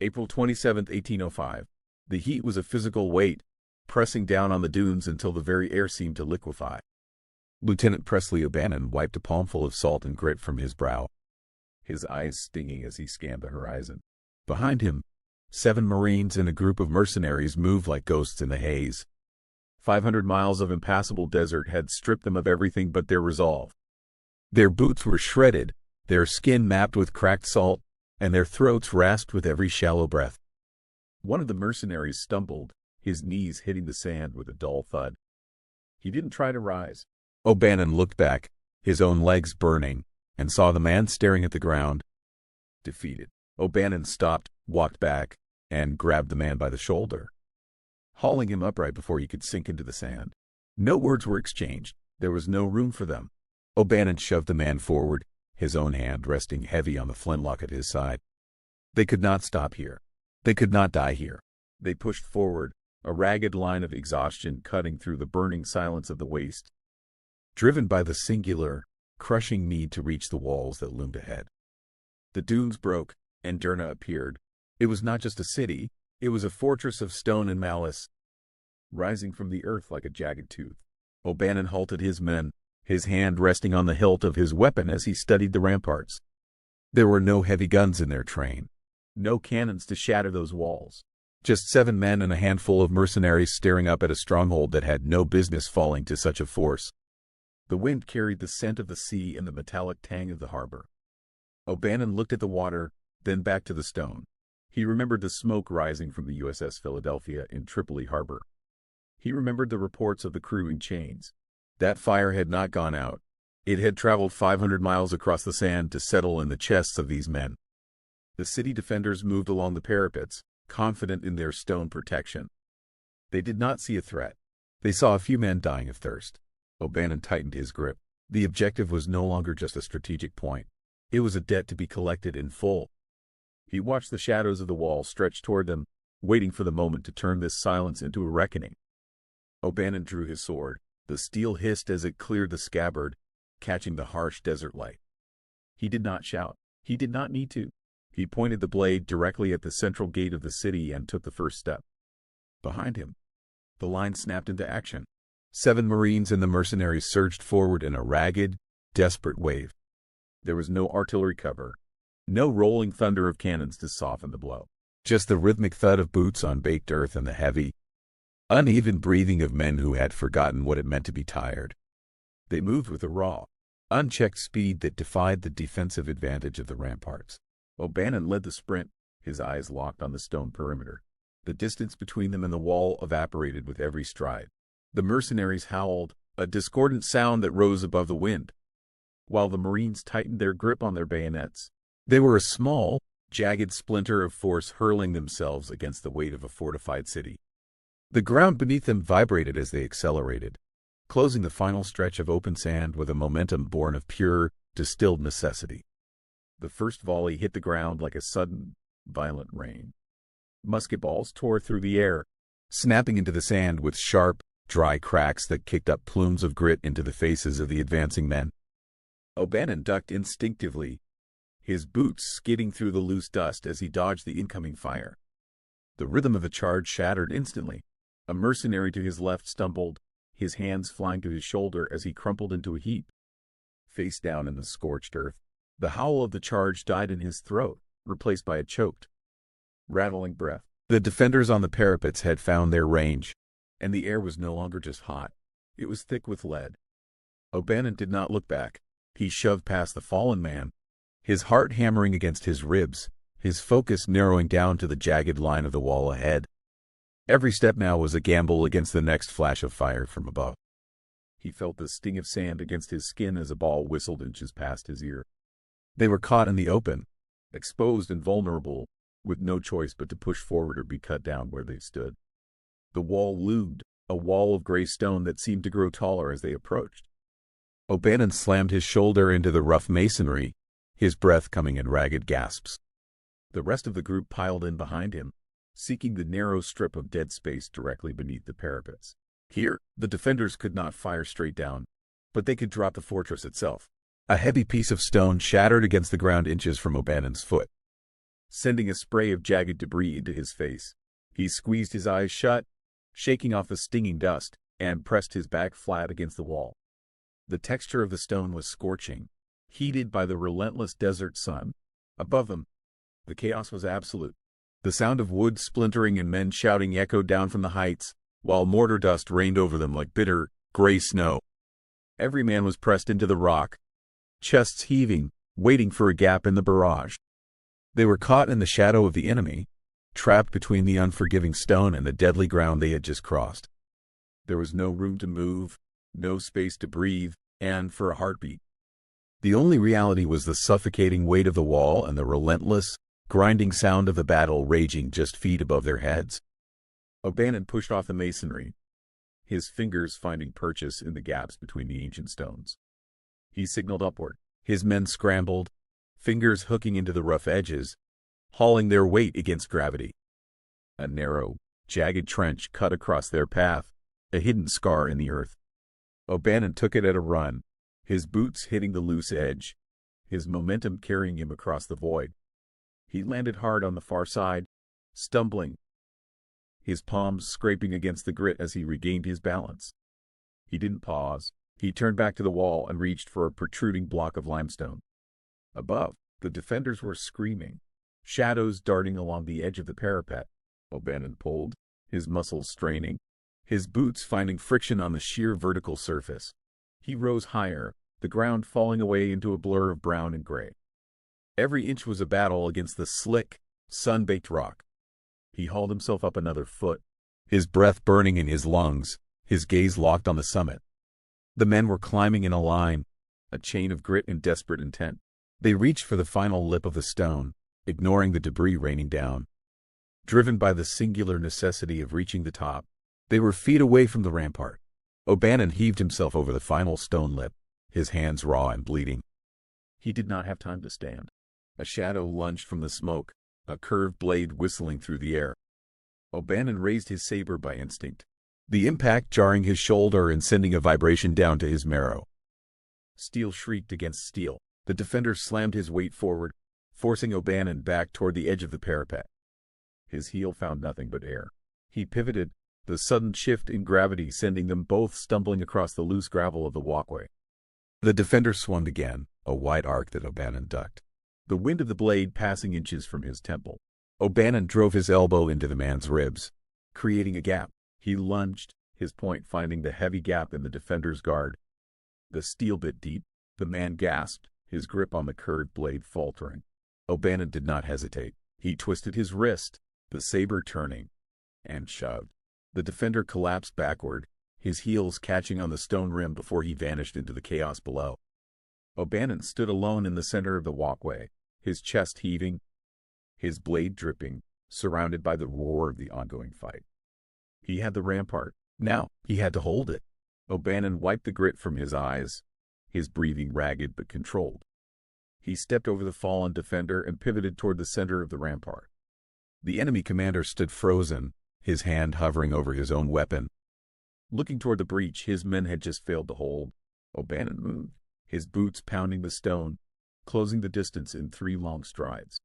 April 27, 1805. The heat was a physical weight, pressing down on the dunes until the very air seemed to liquefy. Lieutenant Presley O'Bannon wiped a palmful of salt and grit from his brow, his eyes stinging as he scanned the horizon. Behind him, 7 Marines and a group of mercenaries moved like ghosts in the haze. 500 miles of impassable desert had stripped them of everything but their resolve. Their boots were shredded, their skin mapped with cracked salt, and their throats rasped with every shallow breath. One of the mercenaries stumbled, his knees hitting the sand with a dull thud. He didn't try to rise. O'Bannon looked back, his own legs burning, and saw the man staring at the ground. Defeated, O'Bannon stopped, walked back, and grabbed the man by the shoulder, hauling him upright before he could sink into the sand. No words were exchanged. There was no room for them. O'Bannon shoved the man forward, his own hand resting heavy on the flintlock at his side. They could not stop here. They could not die here. They pushed forward, a ragged line of exhaustion cutting through the burning silence of the waste, driven by the singular, crushing need to reach the walls that loomed ahead. The dunes broke, and Derna appeared. It was not just a city, it was a fortress of stone and malice, rising from the earth like a jagged tooth. O'Bannon halted his men, his hand resting on the hilt of his weapon as he studied the ramparts. There were no heavy guns in their train, no cannons to shatter those walls. Just 7 men and a handful of mercenaries staring up at a stronghold that had no business falling to such a force. The wind carried the scent of the sea and the metallic tang of the harbor. O'Bannon looked at the water, then back to the stone. He remembered the smoke rising from the USS Philadelphia in Tripoli harbor. He remembered the reports of the crew in chains. That fire had not gone out. It had traveled 500 miles across the sand to settle in the chests of these men. The city defenders moved along the parapets, confident in their stone protection. They did not see a threat. They saw a few men dying of thirst. O'Bannon tightened his grip. The objective was no longer just a strategic point. It was a debt to be collected in full. He watched the shadows of the wall stretch toward them, waiting for the moment to turn this silence into a reckoning. O'Bannon drew his sword. The steel hissed as it cleared the scabbard, catching the harsh desert light. He did not shout. He did not need to. He pointed the blade directly at the central gate of the city and took the first step. Behind him, the line snapped into action. 7 Marines and the mercenaries surged forward in a ragged, desperate wave. There was no artillery cover, no rolling thunder of cannons to soften the blow. Just the rhythmic thud of boots on baked earth and the heavy, uneven breathing of men who had forgotten what it meant to be tired. They moved with a raw, unchecked speed that defied the defensive advantage of the ramparts. O'Bannon led the sprint, his eyes locked on the stone perimeter. The distance between them and the wall evaporated with every stride. The mercenaries howled, a discordant sound that rose above the wind, while the Marines tightened their grip on their bayonets. They were a small, jagged splinter of force hurling themselves against the weight of a fortified city. The ground beneath them vibrated as they accelerated, closing the final stretch of open sand with a momentum born of pure, distilled necessity. The first volley hit the ground like a sudden, violent rain. Musket balls tore through the air, snapping into the sand with sharp, dry cracks that kicked up plumes of grit into the faces of the advancing men. O'Bannon ducked instinctively, his boots skidding through the loose dust as he dodged the incoming fire. The rhythm of the charge shattered instantly. A mercenary to his left stumbled, his hands flying to his shoulder as he crumpled into a heap, face down in the scorched earth. The howl of the charge died in his throat, replaced by a choked, rattling breath. The defenders on the parapets had found their range, and the air was no longer just hot. It was thick with lead. O'Bannon did not look back. He shoved past the fallen man, his heart hammering against his ribs, his focus narrowing down to the jagged line of the wall ahead. Every step now was a gamble against the next flash of fire from above. He felt the sting of sand against his skin as a ball whistled inches past his ear. They were caught in the open, exposed and vulnerable, with no choice but to push forward or be cut down where they stood. The wall loomed, a wall of gray stone that seemed to grow taller as they approached. O'Bannon slammed his shoulder into the rough masonry, his breath coming in ragged gasps. The rest of the group piled in behind him, seeking the narrow strip of dead space directly beneath the parapets. Here, the defenders could not fire straight down, but they could drop the fortress itself. A heavy piece of stone shattered against the ground inches from O'Bannon's foot. sending a spray of jagged debris into his face. He squeezed his eyes shut, shaking off the stinging dust, and pressed his back flat against the wall. The texture of the stone was scorching, heated by the relentless desert sun. Above them, the chaos was absolute. The sound of wood splintering and men shouting echoed down from the heights, while mortar dust rained over them like bitter, gray snow. Every man was pressed into the rock, chests heaving, waiting for a gap in the barrage. They were caught in the shadow of the enemy, trapped between the unforgiving stone and the deadly ground they had just crossed. There was no room to move, no space to breathe, and for a heartbeat. The only reality was the suffocating weight of the wall and the relentless, grinding sound of the battle raging just feet above their heads. O'Bannon pushed off the masonry, his fingers finding purchase in the gaps between the ancient stones. He signaled upward. His men scrambled, fingers hooking into the rough edges, hauling their weight against gravity. A narrow, jagged trench cut across their path, a hidden scar in the earth. O'Bannon took it at a run, his boots hitting the loose edge, his momentum carrying him across the void. He landed hard on the far side, stumbling, his palms scraping against the grit as he regained his balance. He didn't pause. He turned back to the wall and reached for a protruding block of limestone. Above, the defenders were screaming, shadows darting along the edge of the parapet. O'Bannon pulled, his muscles straining, his boots finding friction on the sheer vertical surface. He rose higher, the ground falling away into a blur of brown and gray. Every inch was a battle against the slick, sun-baked rock. He hauled himself up another foot, his breath burning in his lungs, his gaze locked on the summit. The men were climbing in a line, a chain of grit and desperate intent. They reached for the final lip of the stone, ignoring the debris raining down. Driven by the singular necessity of reaching the top, they were feet away from the rampart. O'Bannon heaved himself over the final stone lip, his hands raw and bleeding. He did not have time to stand. A shadow lunged from the smoke, a curved blade whistling through the air. O'Bannon raised his saber by instinct, the impact jarring his shoulder and sending a vibration down to his marrow. Steel shrieked against steel. The defender slammed his weight forward, forcing O'Bannon back toward the edge of the parapet. His heel found nothing but air. He pivoted, the sudden shift in gravity sending them both stumbling across the loose gravel of the walkway. The defender swung again, a wide arc that O'Bannon ducked, the wind of the blade passing inches from his temple. O'Bannon drove his elbow into the man's ribs, creating a gap. He lunged, his point finding the heavy gap in the defender's guard. The steel bit deep. The man gasped, his grip on the curved blade faltering. O'Bannon did not hesitate. He twisted his wrist, the saber turning, and shoved. The defender collapsed backward, his heels catching on the stone rim before he vanished into the chaos below. O'Bannon stood alone in the center of the walkway, his chest heaving, his blade dripping, surrounded by the roar of the ongoing fight. He had the rampart. Now, he had to hold it. O'Bannon wiped the grit from his eyes, his breathing ragged but controlled. He stepped over the fallen defender and pivoted toward the center of the rampart. The enemy commander stood frozen, his hand hovering over his own weapon. Looking toward the breach his men had just failed to hold, O'Bannon moved, his boots pounding the stone, closing the distance in 3 long strides.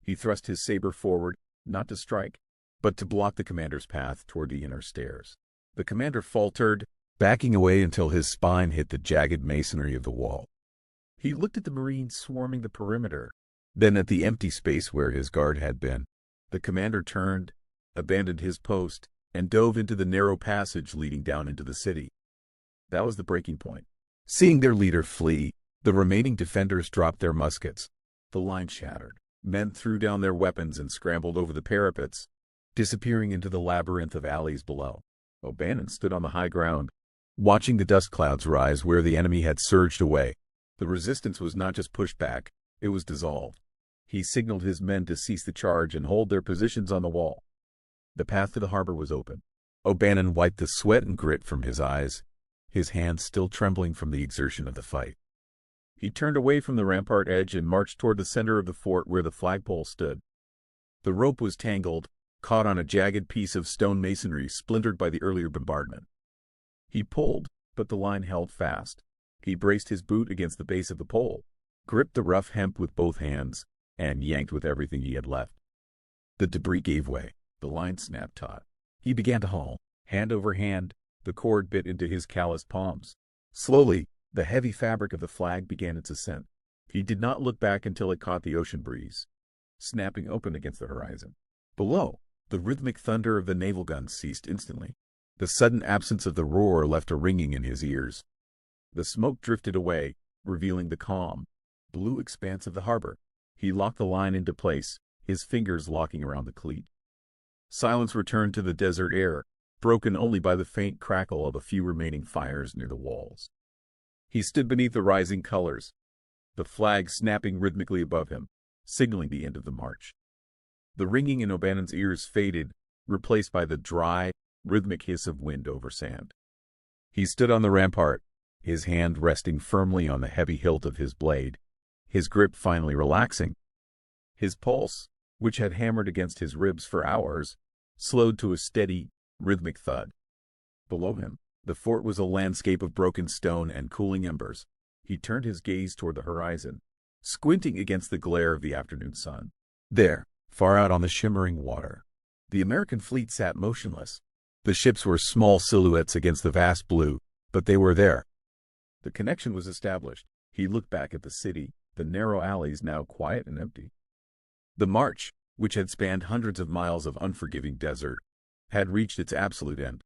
He thrust his saber forward, not to strike, but to block the commander's path toward the inner stairs. The commander faltered, backing away until his spine hit the jagged masonry of the wall. He looked at the Marines swarming the perimeter, then at the empty space where his guard had been. The commander turned, abandoned his post, and dove into the narrow passage leading down into the city. That was the breaking point. Seeing their leader flee, the remaining defenders dropped their muskets. The line shattered. Men threw down their weapons and scrambled over the parapets, disappearing into the labyrinth of alleys below. O'Bannon stood on the high ground, watching the dust clouds rise where the enemy had surged away. The resistance was not just pushed back, it was dissolved. He signaled his men to cease the charge and hold their positions on the wall. The path to the harbor was open. O'Bannon wiped the sweat and grit from his eyes, his hands still trembling from the exertion of the fight. He turned away from the rampart edge and marched toward the center of the fort where the flagpole stood. The rope was tangled, caught on a jagged piece of stone masonry splintered by the earlier bombardment. He pulled, but the line held fast. He braced his boot against the base of the pole, gripped the rough hemp with both hands, and yanked with everything he had left. The debris gave way. The line snapped taut. He began to haul, hand over hand. The cord bit into his calloused palms. Slowly, the heavy fabric of the flag began its ascent. He did not look back until it caught the ocean breeze, snapping open against the horizon. Below, the rhythmic thunder of the naval guns ceased instantly. The sudden absence of the roar left a ringing in his ears. The smoke drifted away, revealing the calm, blue expanse of the harbor. He locked the line into place, his fingers locking around the cleat. Silence returned to the desert air, broken only by the faint crackle of a few remaining fires near the walls. He stood beneath the rising colors, the flag snapping rhythmically above him, signaling the end of the march. The ringing in O'Bannon's ears faded, replaced by the dry, rhythmic hiss of wind over sand. He stood on the rampart, his hand resting firmly on the heavy hilt of his blade, his grip finally relaxing. His pulse, which had hammered against his ribs for hours, slowed to a steady, rhythmic thud. Below him, the fort was a landscape of broken stone and cooling embers. He turned his gaze toward the horizon, squinting against the glare of the afternoon sun. There, far out on the shimmering water, the American fleet sat motionless. The ships were small silhouettes against the vast blue, but they were there. The connection was established. He looked back at the city, the narrow alleys now quiet and empty. The march, which had spanned hundreds of miles of unforgiving desert, had reached its absolute end.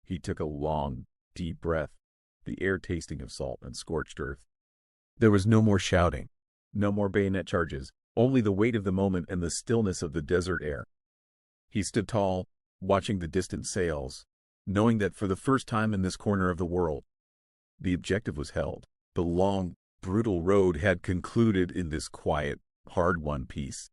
He took a long, deep breath, the air tasting of salt and scorched earth. There was no more shouting, no more bayonet charges, only the weight of the moment and the stillness of the desert air. He stood tall, watching the distant sails, knowing that for the first time in this corner of the world, the objective was held. The long, brutal road had concluded in this quiet, hard-won peace.